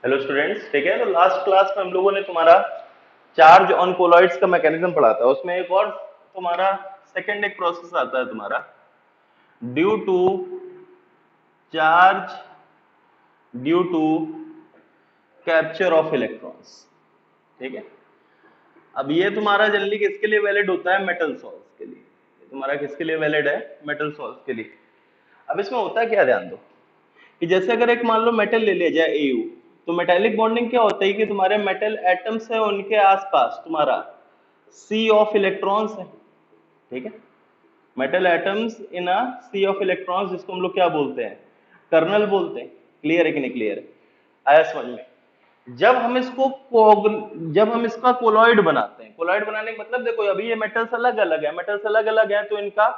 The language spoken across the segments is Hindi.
हेलो स्टूडेंट्स, ठीक है। तो लास्ट क्लास में हम लोगों ने तुम्हारा चार्ज ऑन कोलॉइड्स का मैकेनिज्म पढ़ा था। उसमें एक और तुम्हारा सेकंड एक प्रोसेस आता है तुम्हारा due to charge due to capture of electrons, ठीक है। अब ये तुम्हारा जनरली किसके लिए वैलिड होता है? मेटल सॉल्ट्स के लिए। ये तुम्हारा किसके लिए वैलिड है? मेटल सॉल्ट्स के लिए। अब इसमें होता क्या, ध्यान दो कि जैसे अगर एक मान लो मेटल ले लिया जाए एयू, तो मेटेलिक बॉन्डिंग क्या होता है कि तुम्हारे मेटल एटम्स है उनके आसपास तुम्हारा सी ऑफ इलेक्ट्रॉन्स है, ठीक है। Metal atoms in a sea of electrons, जिसको हम लोग क्या बोलते हैं? कर्नल बोलते हैं। क्लियर है कि नहीं क्लियर है? आया समझ में? जब हम इसको जब हम इसका कोलॉइड बनाते हैं, कोलॉइड बनाने का मतलब देखो अभी ये मेटल्स अलग अलग है, मेटल्स अलग अलग है तो इनका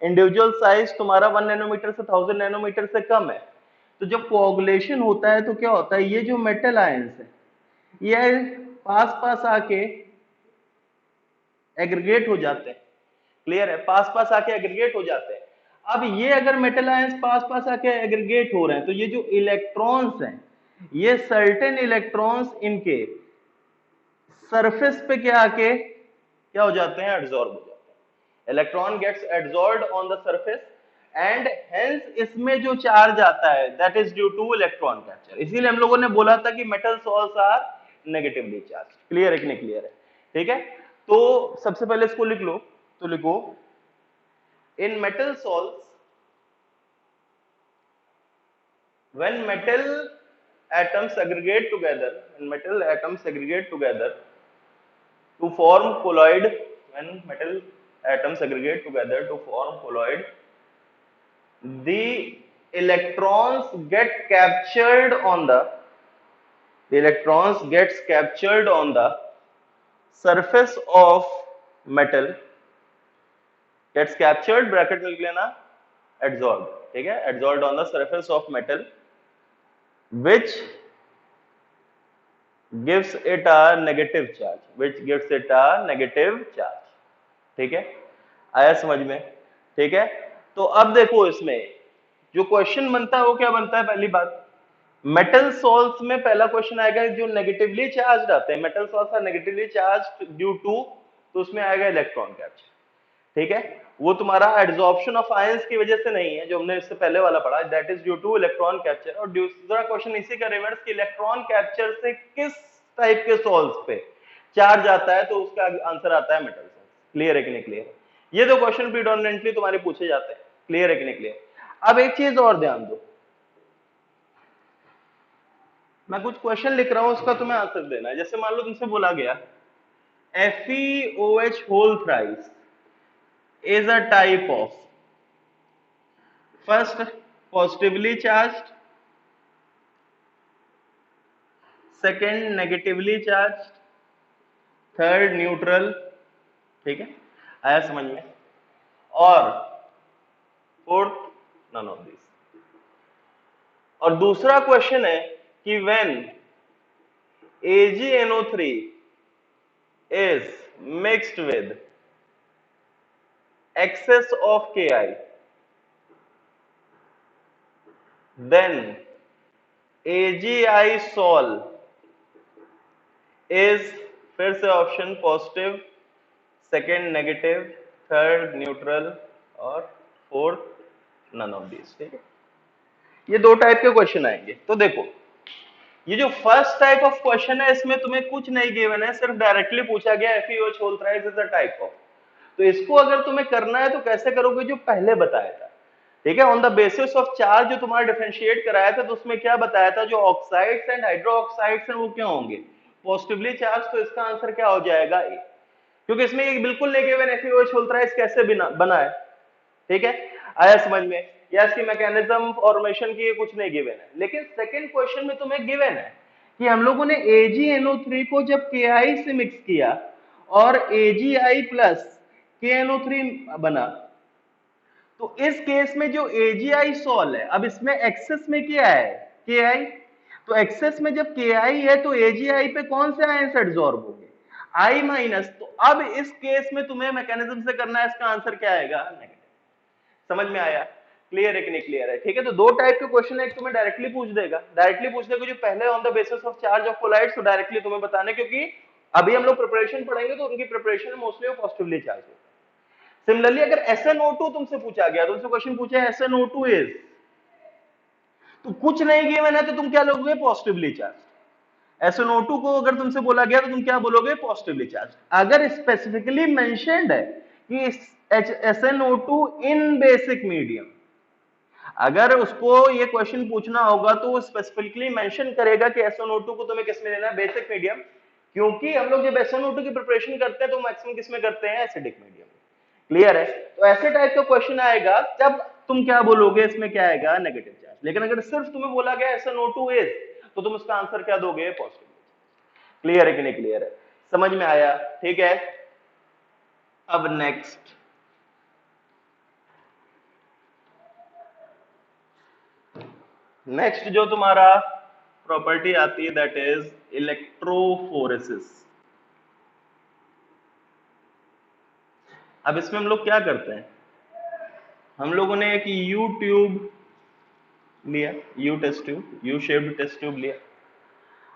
इंडिविजुअल साइज तुम्हारा 1 नैनोमीटर से 1000 नैनोमीटर से कम है। तो जब कोऑगुलेशन होता है तो क्या होता है, ये जो मेटल आयंस है ये पास पास आके एग्रीगेट हो जाते हैं। क्लियर है? पास पास आके एग्रीगेट हो जाते हैं। अब ये अगर मेटल आयंस पास पास आके एग्रीगेट हो रहे हैं तो ये जो इलेक्ट्रॉन्स हैं, ये सर्टेन इलेक्ट्रॉन्स इनके सरफेस पे क्या आके क्या हो जाते हैं? एड्सॉर्ब हो जाते हैं। Electron gets adsorbed on the surface and hence इसमें जो चार्ज आता है that is due to electron capture. इसीलिए हम लोगों ने बोला था कि metal salts are negatively charge. Clear है कि नहीं क्लियर है? ठीक है। तो सबसे पहले इसको लिख लो, तो लिखो इन metal salts when metal atoms aggregate together, when metal atoms aggregate together to form colloid, when metal atoms aggregate together to form colloid, the electrons get captured on the electrons gets captured on the surface of metal, gets captured bracket में लिख लेना adsorbed, ठीक है। adsorbed on the surface of metal which gives it a negative charge, which gives it a negative charge, ठीक है। आया समझ में? ठीक है। तो अब देखो इसमें जो क्वेश्चन बनता है वो क्या बनता है? पहली बात, मेटल सॉल्ट्स में पहला क्वेश्चन आएगा जो नेगेटिवली चार्ज आते हैं, metal salts are negatively charge due to, तो उसमें आएगा इलेक्ट्रॉन कैप्चर, ठीक है। वो तुम्हारा एड्सॉर्प्शन ऑफ आयंस की वजह से नहीं है जो हमने इससे पहले वाला पढ़ा, that is due to electron capture. और दूसरा क्वेश्चन इसी का रिवर्स कि इलेक्ट्रॉन कैप्चर से किस टाइप के सॉल्ट्स पे चार्ज आता है, तो उसका आंसर आता है मेटल सॉल्ट्स। क्लियर है कि नहीं क्लियर? ये दो क्वेश्चन प्रीडोमिनेंटली तुम्हारे पूछे जाते हैं। क्लियर है कि नहीं क्लियर? अब एक चीज और ध्यान दो, मैं कुछ क्वेश्चन लिख रहा हूं उसका तुम्हें आंसर देना है। जैसे मान लो तुमसे बोला गया FeOH whole thrice is a type of first positively charged, second negatively charged, third neutral, ठीक है। आया समझ में? और फोर्थ नन ऑफ दिस। और दूसरा क्वेश्चन है कि when AgNO3 is mixed with excess of Ki, then AgI sol is, फिर से option positive, second negative, third neutral और फोर्थ नन ऑफ दिस, ठीक है। ये दो टाइप के क्वेश्चन आएंगे। तो देखो ये जो फर्स्ट टाइप ऑफ क्वेश्चन है इसमें तुम्हें कुछ नहीं गिवन है, सिर्फ डायरेक्टली पूछा गया FeOH whole thrice is a type of. तो इसको अगर तुम्हें करना है तो कैसे करोगे? जो पहले बताया था, ठीक है। On the basis of charge जो तुम्हारा डिफरेंशिएट कराया था तो उसमें क्या बताया था, जो ऑक्साइड्स एंड हाइड्रो ऑक्साइड्स हैं वो क्या होंगे? Positively charge. तो इसका आंसर क्या हो जाएगा? ए, क्योंकि इसमें ये बिल्कुल नहीं गिवन FeOH होल थ्राइस कैसे बना है, ठीक है। आया समझ में? या इसकी मैकेनिज्म फॉर्मेशन की कुछ नहीं गिवन है। लेकिन सेकंड क्वेश्चन में तुम्हें गिवन है कि हम लोगों ने AgNO3 को जब Ki से मिक्स किया और AgI प्लस KNO3 बना, तो इस केस में जो AgI सॉल है, अब इसमें एक्सेस में क्या है? Ki। तो एक्सेस में जब Ki है तो AgI पे कौन से आयंस एडसॉर्ब होंगे? I minus. तो अब इस केस में तुम्हें मैकेनिज्म से करना है, इसका आंसर क्या आएगा? नेगेटिव। समझ में आया? क्लियर है कि नहीं क्लियर है? ठीक है, तो दो टाइप के क्वेश्चन है, एक तुम्हें डायरेक्टली पूछ देगा, जो पहले on the basis of charge of colloids, तो डायरेक्टली तुम्हें बताना, क्योंकि अभी हम लोग प्रिपरेशन पढ़ेंगे तो उनकी प्रिपरेशन मोस्टली वो पॉजिटिवली चार्ज होता है। सिमिलरली अगर SnO2 तुमसे पूछा गया, तुमसे क्वेश्चन पूछा है SnO2 इज, तो कुछ नहीं किया मैंने, तो तुम क्या लोगे? Positively charge. SnO2 को अगर तुमसे बोला गया तो तुम क्या बोलोगे? Positively charge. अगर स्पेसिफिकली मेंशन्ड है कि SnO2 इन बेसिक मीडियम, अगर उसको ये क्वेश्चन पूछना होगा तो वो स्पेसिफिकली मेंशन करेगा कि SnO2 को तुम्हें किसमें लेना है? Basic medium. क्योंकि हम लोग जब SnO2 की प्रिपरेशन करते हैं तो मैक्सिमम किसमें करते हैं? Acidic medium. क्लियर है? तो ऐसे टाइप का क्वेश्चन आएगा, तब तुम क्या बोलोगे? इसमें क्या आएगा? Negative charge. लेकिन अगर सिर्फ तुम्हें बोला गया SnO2 इज, तो तुम उसका आंसर क्या दोगे? पॉजिटिव। क्लियर है कि नहीं क्लियर है? समझ में आया? ठीक है, अब नेक्स्ट जो तुम्हारा प्रॉपर्टी आती है दैट इज इलेक्ट्रोफोरेसिस। अब इसमें हम लोग क्या करते हैं? हम लोगों ने एक यू ट्यूब लिया, U test tube, U shaped test tube लिया,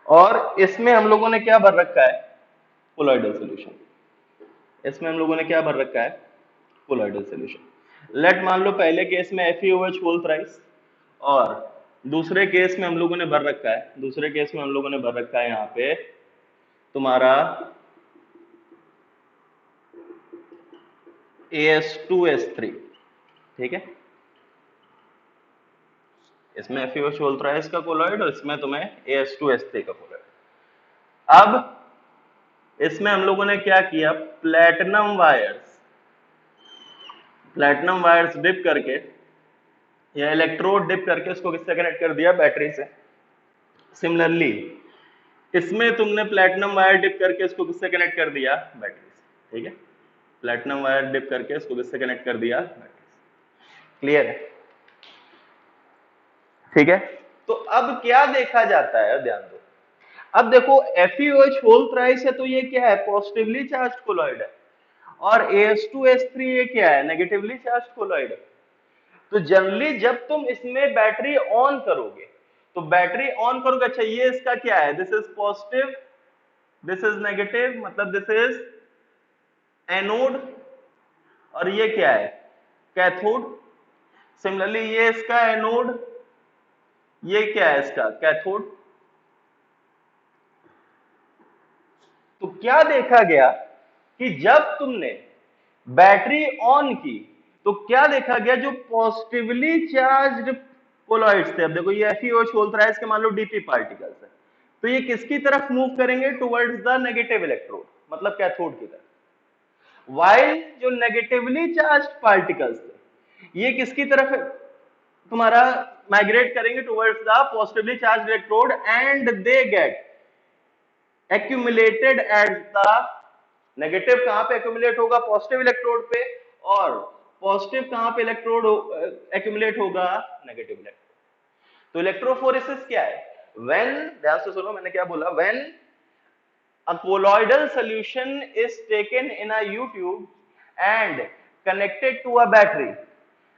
और इसमें हम लोगों ने क्या भर रखा है? Colloidal solution. इसमें हम लोगों ने क्या भर रखा है? Colloidal solution. लेट मान लो पहले केस में FeOH होल थ्राइस, और दूसरे केस में हम लोगों ने भर रखा है, यहाँ पे तुम्हारा AS2S3। ठीक है, इसमें FeOH होल थ्राइस का कोलॉइड और इसमें तुम्हें AS2S3 का कोलॉइड। अब इसमें हम लोगों ने क्या किया? प्लेटिनम वायर्स डिप करके या इलेक्ट्रोड डिप करके इसको किससे कनेक्ट कर दिया? बैटरी से। सिमिलरली इसमें तुमने प्लेटिनम वायर डिप करके इसको किससे कनेक्ट कर दिया? बैटरी से। ठीक है, प्लेटिनम वायर डिप करके इसको किससे कनेक्ट कर दिया? बैटरी से। क्लियर है? ठीक है, तो अब क्या देखा जाता है? ध्यान दो, अब देखो FeOH होल थ्राइस है तो ये क्या है? पॉजिटिवली चार्ज कोलॉइड है, और AS2S3 ये क्या है? नेगेटिवली चार्ज कोलॉइड है। तो जनरली जब तुम इसमें बैटरी ऑन करोगे, तो बैटरी ऑन करोगे, अच्छा ये इसका क्या है? This is positive, this is negative, मतलब दिस इज एनोड, और ये क्या है? कैथोड। सिमिलरली ये इसका एनोड, ये क्या है? इसका कैथोड। तो क्या देखा गया कि जब तुमने बैटरी ऑन की तो क्या देखा गया? जो पॉजिटिवली चार्ज्ड कोलॉइड्स थे, अब देखो ये FeOH होल थ्राइस के मान लो डीपी पार्टिकल्स है, तो ये किसकी तरफ मूव करेंगे? टुवर्ड्स द नेगेटिव इलेक्ट्रोड, मतलब कैथोड की तरफ। वाइल जो नेगेटिवली चार्ज्ड पार्टिकल्स थे, ये किसकी तरफ तुम्हारा माइग्रेट करेंगे? Towards the positively charged electrode, and they get accumulated at the negative. कहां पे एक्यूमुलेट होगा? पॉजिटिव इलेक्ट्रोड पे। और पॉजिटिव कहां पे इलेक्ट्रोड एक्यूमुलेट होगा? Negative electrode. तो इलेक्ट्रोफोरेसिस क्या है? व्हेन, ध्यान से सुनो मैंने क्या बोला, when a colloidal solution is taken in a U tube and connected to a battery,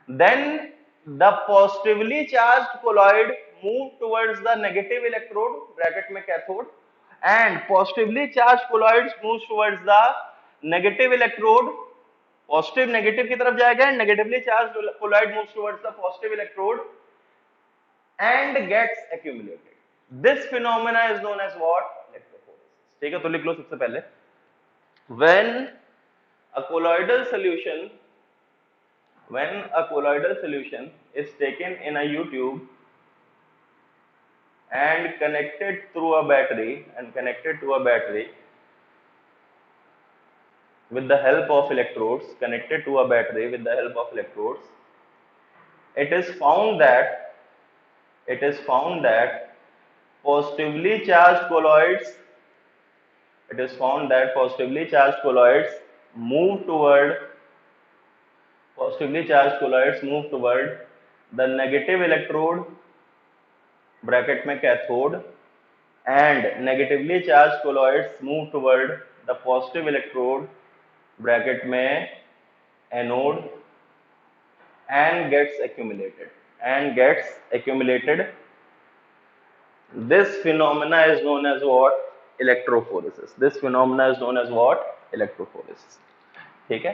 then the positively charged colloid move towards the negative electrode, bracket में cathode, and positively charged colloids moves towards the negative electrode, positive negative की तरफ जाएगा, and negatively charged colloid moves towards the positive electrode and gets accumulated. This phenomena is known as what? Electrophoresis. ठीक है, तो लिख लो सबसे पहले, when a colloidal solution is taken in a U tube and connected through a battery with the help of electrodes, it is found that positively charged colloids move toward the negative electrode, bracket में cathode, and negatively charged colloids move toward the positive electrode, bracket में anode, and gets accumulated. This phenomena is known as what? Electrophoresis. This phenomena is known as what? Electrophoresis. ठीक है,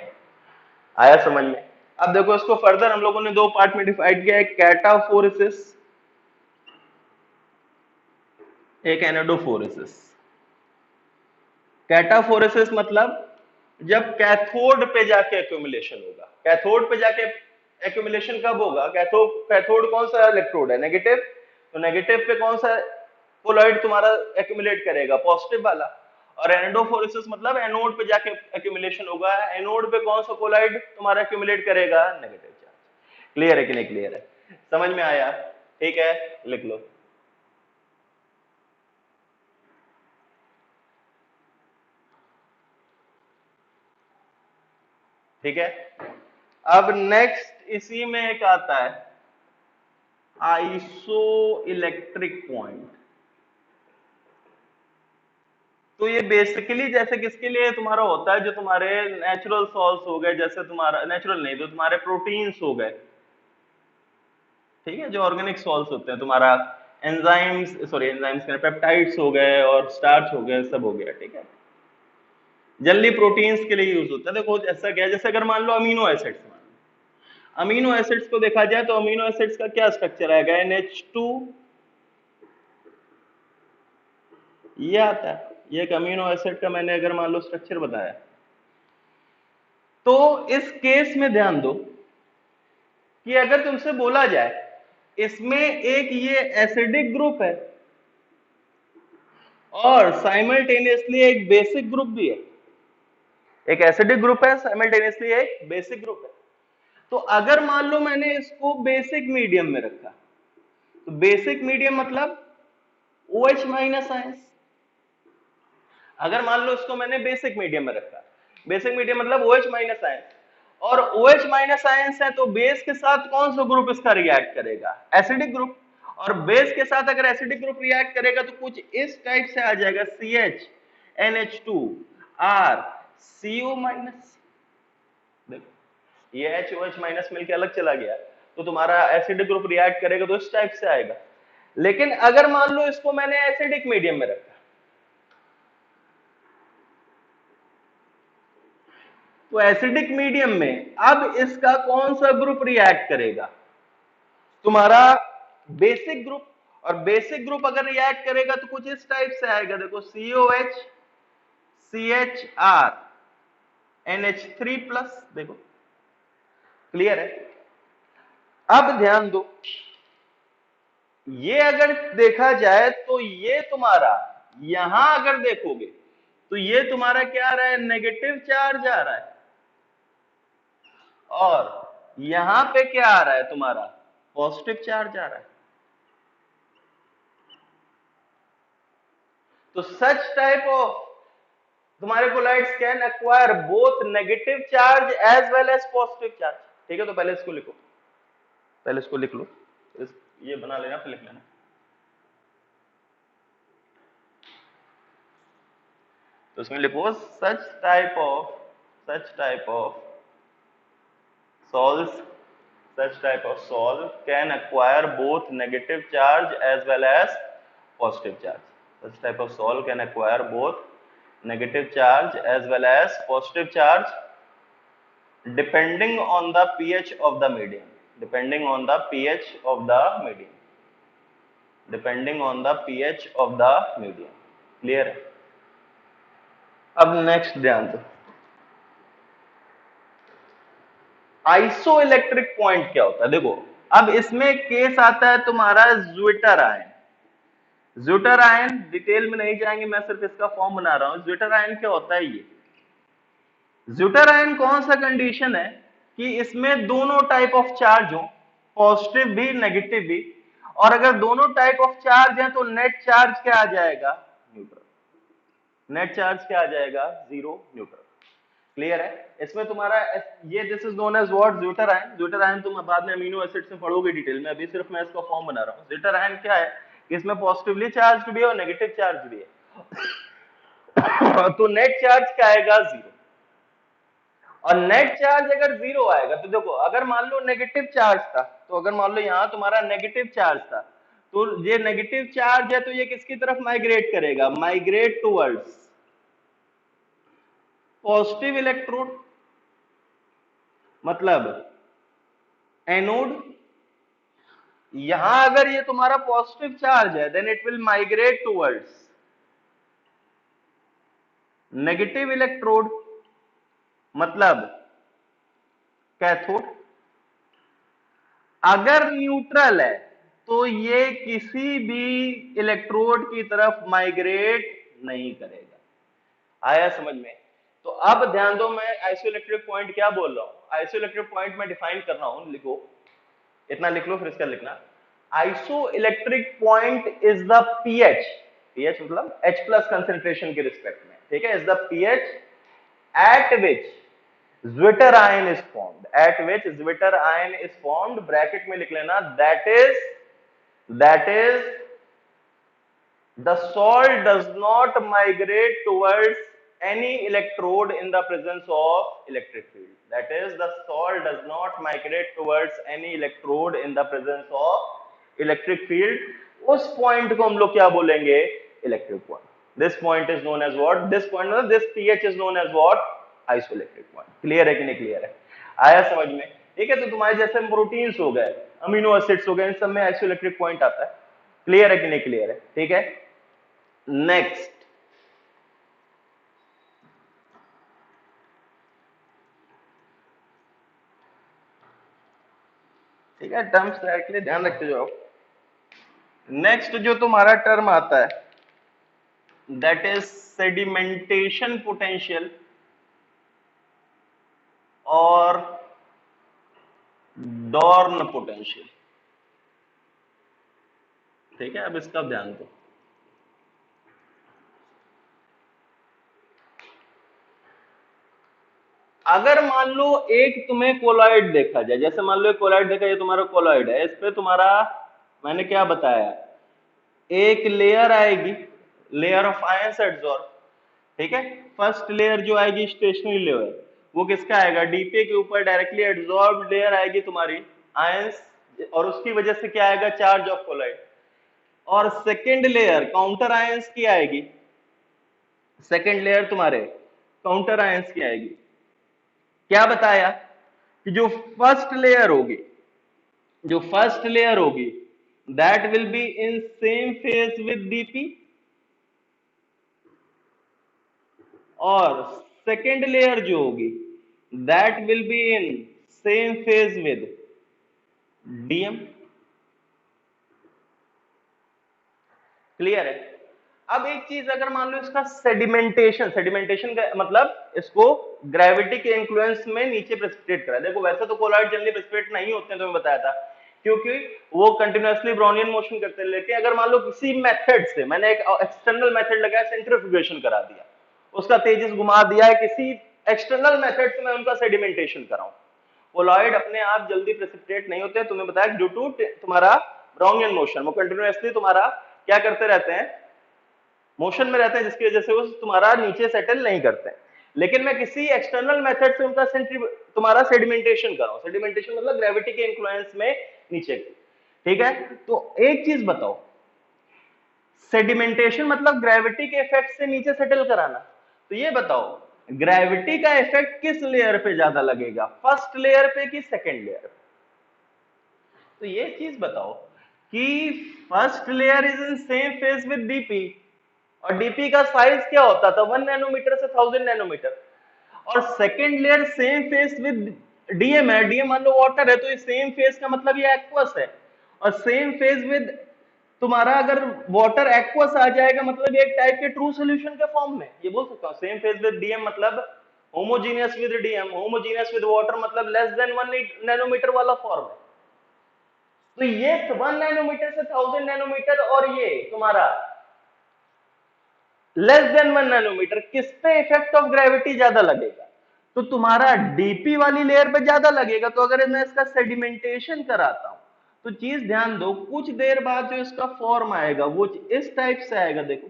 आया समझ में? अब देखो इसको फर्दर हम लोगों ने दो पार्ट में डिवाइड किया है, कैटाफोरेसिस, एक एनोडोफोरेसिस। कैटाफोरेसिस मतलब जब कैथोड पे जाके एक्यूमुलेशन होगा। कैथोड पे जाके एक्यूमुलेशन कब होगा? कैथोड कौन सा इलेक्ट्रोड है? नेगेटिव। तो नेगेटिव पे कौन सा कोलॉइड तुम्हारा एक्यूमुलेट करेगा? पॉजिटिव वाला। और एनोडोफोरेसिस मतलब एनोड पे जाके एक्यूमुलेशन होगा। एनोड पे कौन सा कोलॉइड तुम्हारा एक्यूमुलेट करेगा? Negative charge. क्लियर है कि नहीं क्लियर है? समझ में आया? ठीक है, लिख लो। ठीक है, अब नेक्स्ट इसी में एक आता है आइसो इलेक्ट्रिक पॉइंट। तो ये बेसिकली जैसे किसके लिए तुम्हारा होता है? जो तुम्हारे नेचुरल सॉल्ट्स हो गए, जैसे तुम्हारा नेचुरल नहीं, जो तुम्हारे प्रोटीन्स हो गए, ठीक है, जो ऑर्गेनिक सॉल्ट्स होते हैं, तुम्हारा एंजाइम्स पेप्टाइड्स हो गए और स्टार्च हो गए, सब हो गया। ठीक है, जनरली प्रोटीन्स के लिए यूज होता है। देखो ऐसा क्या है, जैसे अगर मान लो अमीनो एसिड्स, अमीनो एसिड्स को देखा जाए तो अमीनो एसिड्स का क्या स्ट्रक्चर आएगा? NH2, ये आता है। ये एक अमीनो एसिड का मैंने अगर मान लो स्ट्रक्चर बताया, तो इस केस में ध्यान दो कि अगर तुमसे बोला जाए इसमें एक ये एसिडिक ग्रुप है और साइमल्टेनियसली एक बेसिक ग्रुप भी है, एक एसिडिक ग्रुप है, साइमल्टेनियसली एक बेसिक ग्रुप है, तो अगर मान लो मैंने इसको बेसिक मीडियम में रखा, तो बेसिक मीडियम मतलब OH माइनस आयंस। अगर मान लो इसको मैंने बेसिक मीडियम में रखा, बेसिक मीडियम मतलब OH माइनस आयंस, और OH माइनस आयंस है तो बेस के साथ कौन सा ग्रुप इसका रिएक्ट करेगा? Acidic group. और बेस के साथ अगर एसिडिक ग्रुप रिएक्ट करेगा तो कुछ इस टाइप से आ जाएगा, CH NH2 R CO minus. देखो ये HOH माइनस मिलके अलग चला गया, तो तुम्हारा एसिडिक ग्रुप रिएक्ट करेगा तो इस टाइप से आएगा। लेकिन अगर मान लो इसको मैंने एसिडिक मीडियम में रखा, तो एसिडिक मीडियम में अब इसका कौन सा ग्रुप रिएक्ट करेगा? तुम्हारा बेसिक ग्रुप। और बेसिक ग्रुप अगर रिएक्ट करेगा तो कुछ इस टाइप से आएगा, देखो COH CHR NH3 प्लस। देखो क्लियर है? अब ध्यान दो, ये अगर देखा जाए तो ये तुम्हारा यहां अगर देखोगे तो ये तुम्हारा क्या आ रहा है? नेगेटिव चार्ज आ रहा है, और यहां पे क्या आ रहा है? तुम्हारा पॉजिटिव चार्ज आ रहा है। तो सच टाइप ऑफ तुम्हारे colloids can acquire both negative charge as well as positive charge. ठीक है, तो पहले इसको लिखो, पहले इसको लिख लो, ये बना लेना फिर लिख लेना। तो इसमें लिखो such type of salts such type of salt can acquire both negative charge as well as positive charge. Such type of salt can acquire both negative charge as well as positive charge depending on the pH of the medium. Depending on the pH of the medium. Depending on the pH of the medium. Clear है? अब नेक्स्ट ध्यान दो, आइसो इलेक्ट्रिक पॉइंट क्या होता है? देखो अब इसमें केस आता है तुम्हारा zwitter ion. Zwitter ion detail में नहीं जाएंगे, मैं सिर्फ इसका फॉर्म बना रहा हूं। ज्विटर आयन क्या होता है? ये ज्विटर आयन कौन सा कंडीशन है कि इसमें दोनों टाइप ऑफ चार्ज हो, पॉजिटिव भी नेगेटिव भी, और अगर दोनों टाइप ऑफ चार्ज है तो नेट चार्ज क्या आ जाएगा? न्यूट्रल। नेट चार्ज क्या आ जाएगा? Zero, neutral. क्लियर है? इसमें तुम्हारा ये this is known as what? Zwitter ion. Zwitter ion तुम बाद में अमीनो एसिड्स में पढ़ोगे डिटेल में, अभी सिर्फ मैं इसका फॉर्म बना रहा हूं। ज्विटर आयन क्या है कि इसमें पॉजिटिवली चार्ज भी है और नेगेटिव चार्ज भी है तो नेट चार्ज क्या आएगा? जीरो। और नेट चार्ज अगर जीरो आएगा तो देखो, अगर मान लो नेगेटिव चार्ज था, तो अगर मान लो यहां तुम्हारा नेगेटिव चार्ज था, तो ये नेगेटिव चार्ज है तो ये किसकी तरफ माइग्रेट करेगा, माइग्रेट टुवर्ड्स पॉजिटिव इलेक्ट्रोड, मतलब एनोड। यहां अगर ये तुम्हारा पॉजिटिव चार्ज है then it will migrate towards negative electrode, मतलब कैथोड। अगर न्यूट्रल है तो ये किसी भी इलेक्ट्रोड की तरफ माइग्रेट नहीं करेगा। आया समझ में? तो अब ध्यान दो, मैं आइसोइलेक्ट्रिक पॉइंट क्या बोल रहा हूं। आइसोइलेक्ट्रिक पॉइंट मैं डिफाइन कर रहा हूं, लिखो, इतना लिख लो फिर इसका लिखना। Isoelectric point is the pH, pH मतलब H प्लस कंसेंट्रेशन के रिस्पेक्ट में, ठीक है, is the pH at which Zwitter ion is formed, at which Zwitter ion is formed, bracket में लिख लेना, that is the salt does not migrate towards any electrode in the presence of electric field, that is the salt does not migrate towards any electrode in the presence of electric field। उस पॉइंट को हम लोग क्या बोलेंगे, electric point. This point is known as what, this point मतलब this pH is known as what, isoelectric point. Clear है कि नहीं क्लियर है? आया समझ में? ठीक है, तो तुम्हारे जैसे प्रोटीन्स हो गए, अमीनो एसिड्स हो गए, इन सब में आइसोइलेक्ट्रिक पॉइंट आता है। क्लियर है कि नहीं क्लियर है? ठीक है, नेक्स्ट, ठीक है, टर्म्स के लिए ध्यान रखते जाओ। नेक्स्ट जो तुम्हारा टर्म आता है दैट इज सेडिमेंटेशन पोटेंशियल और डॉर्न पोटेंशियल। ठीक है, अब इसका ध्यान दो। अगर मान लो एक तुम्हें कोलॉइड देखा जाए, जैसे मान लो एक कोलॉइड देखा, ये तुम्हारा कोलॉइड है, इस पे तुम्हारा मैंने क्या बताया, एक लेयर आएगी, लेयर ऑफ आयंस एडसॉर्ब। ठीक है, फर्स्ट लेयर जो आएगी स्टेशनरी लेयर, वो किसका आएगा, डीपी के ऊपर डायरेक्टली एडसॉर्ब लेयर आएगी तुम्हारी आयंस, और उसकी वजह से क्या आएगा, चार्ज ऑफ कोलॉइड। और सेकेंड लेयर काउंटर आयंस की आएगी, सेकेंड लेयर तुम्हारे काउंटर आयंस की आएगी। क्या बताया कि जो फर्स्ट लेयर होगी, जो फर्स्ट लेयर होगी that will be in same phase with DP, और सेकेंड लेयर जो होगी that will be in same phase with DM. Clear है? अब एक चीज, अगर मान लो इसका सेडिमेंटेशन, सेडिमेंटेशन का मतलब इसको ग्रेविटी के इन्फ्लुएंस में नीचे प्रेसिपिटेट करा। देखो वैसे तो कोलॉइड जनरली प्रेसिपिटेट नहीं होते हैं, तुम्हें बताया था, क्योंकि वो कंटिन्यूअसली ब्राउनियन मोशन करते हैं। लेकिन अगर मान लो किसी मेथड से मैंने एक एक्सटर्नल मेथड लगाया, सेंट्रिफ्यूगेशन करा दिया, उसका तेजिस घुमा दिया है, किसी एक्सटर्नल मेथड से मैं उनका सेडिमेंटेशन कराऊं, कोलॉइड अपने आप जल्दी प्रेसिपिटेट नहीं होते। तुम्हें बताया ड्यू टू तुम्हारा ब्राउनियन मोशन, वो कंटिन्यूअसली तुम्हारा क्या करते रहते हैं, मोशन में रहते हैं, जिसकी वजह से वो तुम्हारा नीचे सेटल नहीं करते हैं। लेकिन मैं किसी एक्सटर्नल मेथड से उनका तुम्हारा सेडिमेंटेशन कर रहा हूं, सेडिमेंटेशन मतलब ग्रेविटी के इन्फ्लुएंस में नीचे। ठीक है, तो एक चीज बताओ, सेडिमेंटेशन मतलब ग्रेविटी के इफेक्ट से नीचे सेटल कराना, तो ये बताओ ग्रेविटी का इफेक्ट किस लेयर पे ज्यादा लगेगा, फर्स्ट लेयर पे कि सेकेंड लेयर पे? तो ये चीज बताओ कि first layer is in same phase with DP, और डीपी का साइज क्या होता था, 1 नैनोमीटर से 1000 नैनोमीटर, और second layer same face with DM है, डीएम मान लो वाटर है, तो ये सेम फेस का मतलब ये एक्वस है, और सेम फेस विद तुम्हारा अगर वाटर एक्वस आ जाएगा मतलब एक टाइप के ट्रू सोल्यूशन के फॉर्म में, ये बोल सकता हूं। सेम फेस विद डीएम मतलब homogeneous with DM, homogeneous with water मतलब लेस देन 1 नैनोमीटर वाला फॉर्म है। तो ये 1 नैनोमीटर से 1000 नैनोमीटर, और ये तुम्हारा लेस देन 1 नैनोमीटर, किस पे इफेक्ट ऑफ ग्रेविटी ज्यादा लगेगा, तो तुम्हारा डीपी वाली लेयर पे ज्यादा लगेगा। तो अगर मैं इसका सेडिमेंटेशन कराता हूं तो चीज ध्यान दो, कुछ देर बाद जो इसका फॉर्म आएगा वो इस टाइप से आएगा, देखो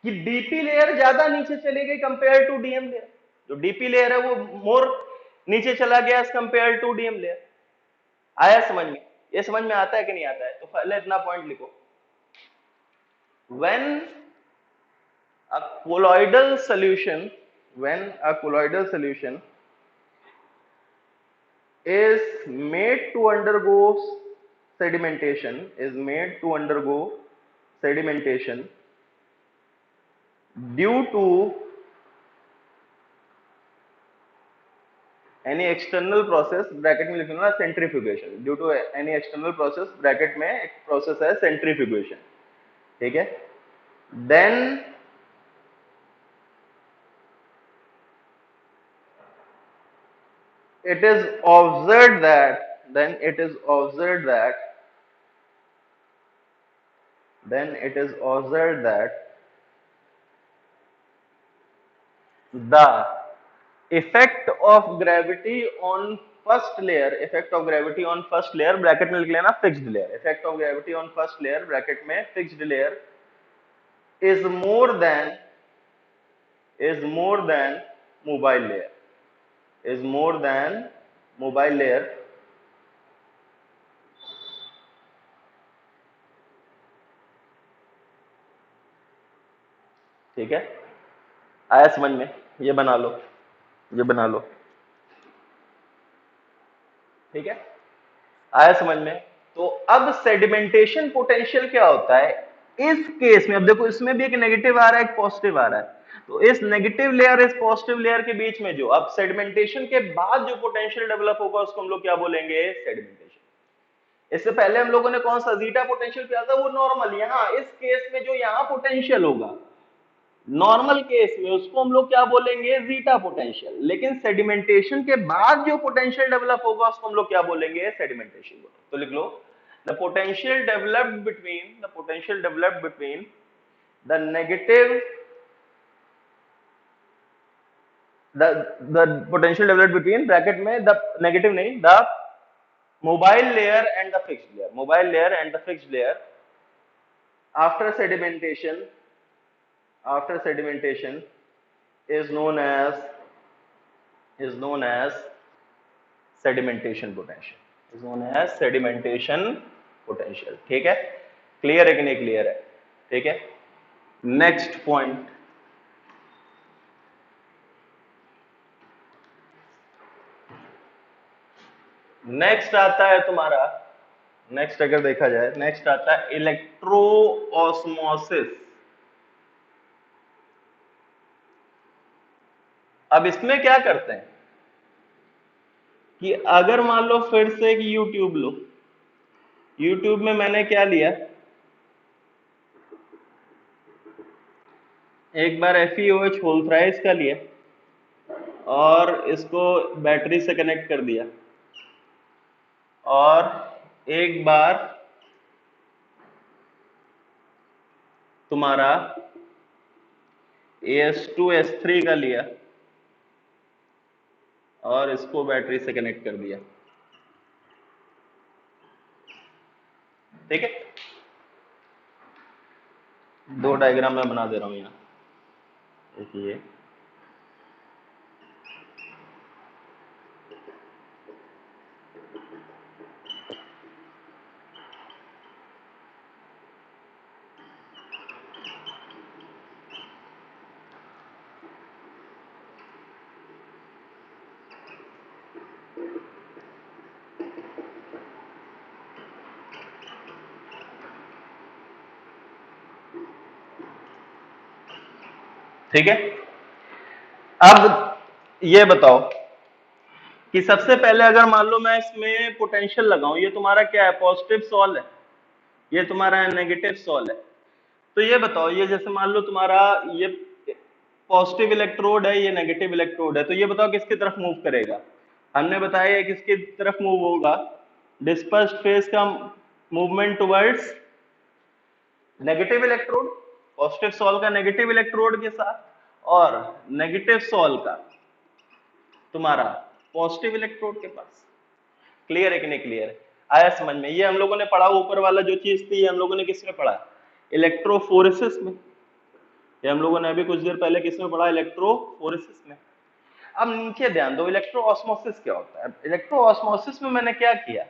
कि डीपी लेयर ज्यादा नीचे चली गई कंपेयर टू डीएम लेयर, जो डीपी लेयर है वो मोर नीचे चला गया as compare to DM layer. आया समझ में? ये समझ में आता है कि नहीं आता है? तो पहले इतना पॉइंट लिखो, when a colloidal solution when a colloidal solution is made to undergo sedimentation due to any external process, bracket में लिखूंगा centrifugation, due to any external process, bracket में एक प्रोसेस है सेंट्रीफ्यूगेशन, ठीक है, then it is observed that then it is observed that the effect of gravity on first layer bracket में लिख लेना fixed layer, effect of gravity on first layer bracket में fixed layer is more than mobile layer, is more than mobile layer, ठीक है। आया समझ में? ये बना लो, ये बना लो, ठीक है, आया समझ में? तो अब सेडिमेंटेशन पोटेंशियल क्या होता है इस केस में? अब देखो इसमें भी एक नेगेटिव आ रहा है, एक पॉजिटिव आ रहा है, तो इस नेगेटिव लेयर इस पॉजिटिव लेयर के बीच में जो अब सेडिमेंटेशन के बाद जो पोटेंशियल डेवलप होगा उसको हम लोग क्या बोलेंगे? सेडिमेंटेशन। इससे पहले हम लोगों ने कौन सा जीटा पोटेंशियल किया था? वो नॉर्मल। यहां इस केस में जो यहां पोटेंशियल होगा नॉर्मल केस में उसको हम लोग क्या बोलेंगे? Zeta potential. लेकिन सेडिमेंटेशन के बाद जो पोटेंशियल डेवलप होगा उसको हम लोग क्या बोलेंगे? सेडिमेंटेशन। तो लिख लो the potential developed between the negative the potential developed between bracket में द नेगेटिव नहीं, the mobile layer and the fixed layer after sedimentation is known as sedimentation potential, ठीक है। क्लियर है कि नहीं क्लियर है? ठीक है। नेक्स्ट पॉइंट, नेक्स्ट आता है तुम्हारा, नेक्स्ट अगर देखा जाए नेक्स्ट आता है इलेक्ट्रो ऑस्मोसिस। अब इसमें क्या करते हैं कि अगर मान लो फिर से एक यूट्यूब लो, यूट्यूब में मैंने क्या लिया, एक बार FeOH होल थ्राइस का लिया और इसको बैटरी से कनेक्ट कर दिया, और एक बार तुम्हारा AS2S3 का लिया और इसको बैटरी से कनेक्ट कर दिया, ठीक है। दो डायग्राम मैं बना दे रहा हूं यहां, देखिए ठीक है। अब ये बताओ कि सबसे पहले अगर मान लो मैं इसमें पोटेंशियल लगाऊं, ये तुम्हारा क्या है? पॉजिटिव सॉल है, ये तुम्हारा नेगेटिव सॉल है। तो ये बताओ, ये जैसे मान लो तुम्हारा ये पॉजिटिव इलेक्ट्रोड है, ये नेगेटिव इलेक्ट्रोड है, तो ये बताओ किसकी तरफ मूव करेगा? हमने बताया किसकी तरफ मूव होगा? डिस्पर्स्ड फेज का movement towards negative electrode, positive sol का नेगेटिव इलेक्ट्रोड के साथ, और नेगेटिव सॉल का तुम्हारा पॉजिटिव इलेक्ट्रोड के पास। क्लियर है कि नहीं क्लियर है? आया समझ में? ये हम लोगों ने पढ़ा ऊपर वाला जो चीज थी, हम लोगों ने किसमें पढ़ा? इलेक्ट्रोफोरेसिस में। ये हम लोगों ने अभी कुछ देर पहले किसमें पढ़ा, इलेक्ट्रोफोरेसिस में। अब नीचे ध्यान दो, इलेक्ट्रो ऑस्मोसिस क्या होता है। इलेक्ट्रो ऑस्मोसिस में मैंने क्या किया,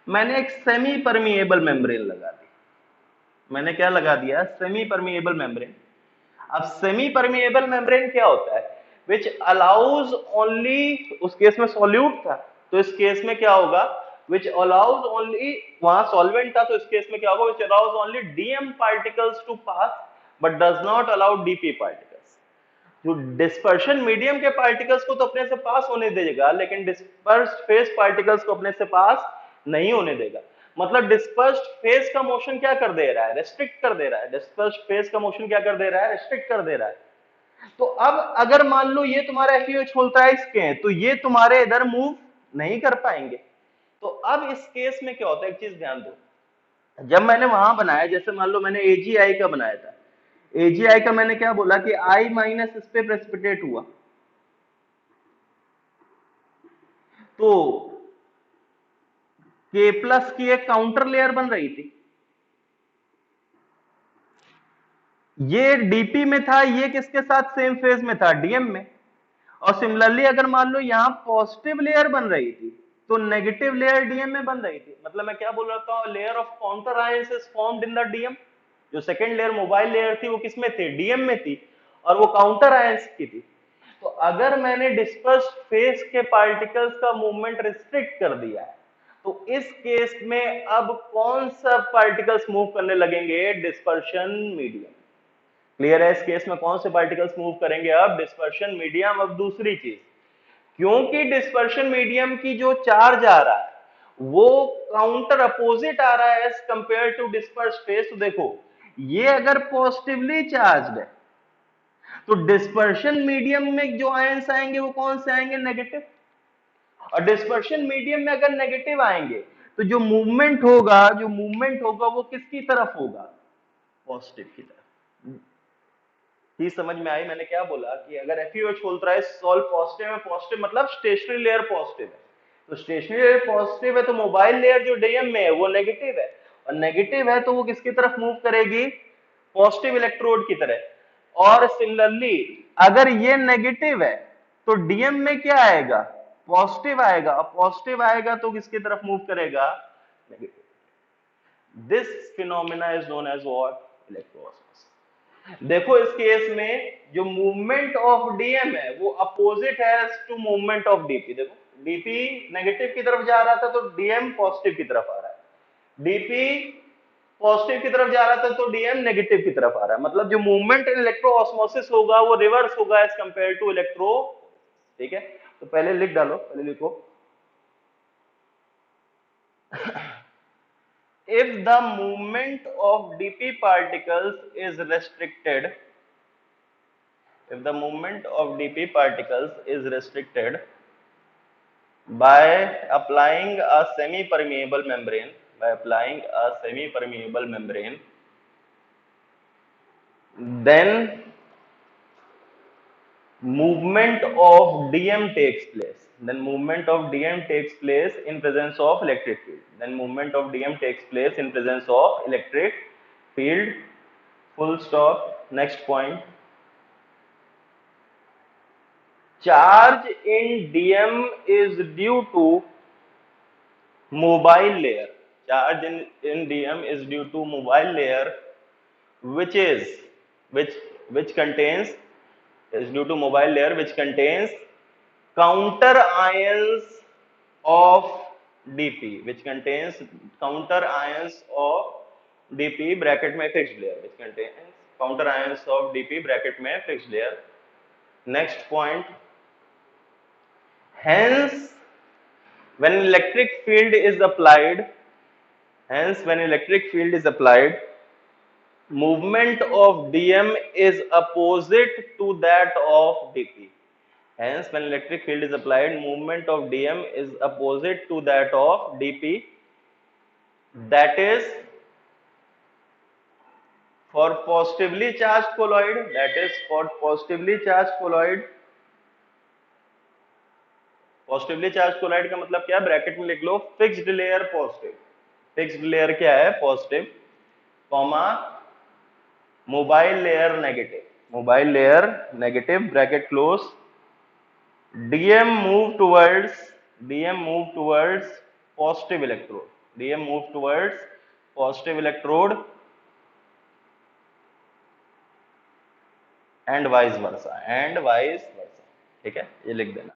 मैंने एक सेमी परमिएबल मेम्ब्रेन लगा दी। मैंने क्या लगा दिया, सेमी परमिएबल मेम्ब्रेन। अब सेमी परमिएबल मेम्ब्रेन क्या होता है, विच अलाउज ओनली, उस केस में सॉल्यूट था तो इस केस में क्या होगा, विच अलाउज ओनली, वहां सॉल्वेंट था तो इस केस में क्या होगा, which allows only DM particles to pass but does not allow DP particles. जो डिस्पर्शन मीडियम के पार्टिकल्स को तो अपने से पास होने देगा, लेकिन डिस्पर्स्ड फेज पार्टिकल्स को अपने से पास नहीं होने देगा। मतलब डिस्पर्स्ड फेज का मोशन क्या कर दे रहा है, रेस्ट्रिक्ट कर दे रहा है। डिस्पर्स्ड फेज का मोशन क्या कर दे रहा है, रेस्ट्रिक्ट कर दे रहा है। तो अब अगर मान लो ये तुम्हारा FUH होल्ट्राइज के हैं तो ये तुम्हारे इधर मूव नहीं कर पाएंगे। तो अब इस केस में क्या होता है, एक चीज ध्यान दो, जब मैंने वहां बनाया, जैसे मान लो मैंने AgI का बनाया था, AgI का मैंने क्या बोला कि I माइनस इस पे प्रेसिपिटेट हुआ, तो K प्लस की एक काउंटर लेयर बन रही थी। ये डीपी में था, ये किसके साथ सेम फेज में था, डीएम में। और सिमिलरली अगर मान लो यहां पॉजिटिव लेयर बन रही थी तो नेगेटिव लेयर डीएम में बन रही थी। मतलब मैं क्या बोल रहा था, layer of counter ions is formed in the DM. जो सेकंड लेयर मोबाइल लेयर थी वो किसमें थी, डीएम में थी, और वो काउंटर आयंस की थी। तो अगर मैंने डिस्पर्स्ड फेज के पार्टिकल्स का मूवमेंट रिस्ट्रिक्ट कर दिया है तो इस केस में अब कौन सा पार्टिकल्स मूव करने लगेंगे, डिस्पर्शन मीडियम। क्लियर है, इस केस में कौन से पार्टिकल्स मूव करेंगे, अब डिस्पर्शन मीडियम। अब दूसरी चीज, क्योंकि डिस्पर्शन मीडियम की जो चार्ज आ रहा है वो काउंटर अपोजिट आ रहा है as compare to disperse phase. तो देखो ये अगर पॉजिटिवली चार्ज्ड है तो डिस्पर्शन मीडियम में जो आयंस आएंगे वो कौन से आएंगे, नेगेटिव। और डिस्पर्शन मीडियम में अगर नेगेटिव आएंगे तो जो मूवमेंट होगा वो किसकी तरफ होगा, पॉजिटिव की तरफ। चीज समझ में आई, मैंने क्या बोला कि अगर FUH होल्ट्राइज सॉल्व पॉजिटिव है, पॉजिटिव मतलब स्टेशनरी लेयर पॉजिटिव है, तो स्टेशनरी लेयर पॉजिटिव है तो मोबाइल लेयर जो डीएम में है वो नेगेटिव है, और नेगेटिव है तो वो किसकी तरफ मूव करेगी, पॉजिटिव इलेक्ट्रोड की तरह। और सिमिलरली अगर ये नेगेटिव है तो डीएम में क्या आएगा, पॉजिटिव आएगा, और पॉजिटिव आएगा तो किसकी तरफ मूव करेगा, negative. This phenomena is known as what, electroosmosis. देखो इस केस में जो मूवमेंट ऑफ डीएम है वो अपोजिट है टू मूवमेंट ऑफ डीपी। देखो डीपी नेगेटिव की तरफ जा रहा था तो डीएम पॉजिटिव की तरफ आ रहा है, डीपी पॉजिटिव की तरफ जा रहा था तो डीएम नेगेटिव की तरफ आ रहा है। मतलब जो मूवमेंट इन इलेक्ट्रोऑस्मोसिस होगा वो रिवर्स होगा एज कंपेयर टू इलेक्ट्रो। ठीक है, तो पहले लिख डालो, पहले लिखो if the movement of dp particles is restricted, if the movement of dp particles is restricted by applying a semi permeable membrane, by applying a semi permeable membrane, then movement of dm takes place, then movement of dm takes place in presence of electric field, then movement of dm takes place in presence of electric field, full stop. Next point, charge in dm is due to mobile layer, charge in dm is due to mobile layer, which is which contains, is due to mobile layer which contains counter ions of dp, which contains counter ions of dp bracket में fixed layer, which contains counter ions of dp bracket में fixed layer. Next point, hence when electric field is applied, hence when electric field is applied, movement of dm is opposite to that of dp. Hence when electric field is applied, movement of dm is opposite to that of dp. That is for positively charged colloid, that is for positively charged colloid. Positively charge chloride का मतलब क्या है, ब्रैकेट में लिख लो fixed layer positive, fixed layer क्या है, positive, comma mobile layer negative, mobile layer negative, bracket close, DM move towards positive electrode, DM move towards positive electrode and vice versa, ठीक है, ये लिख देना।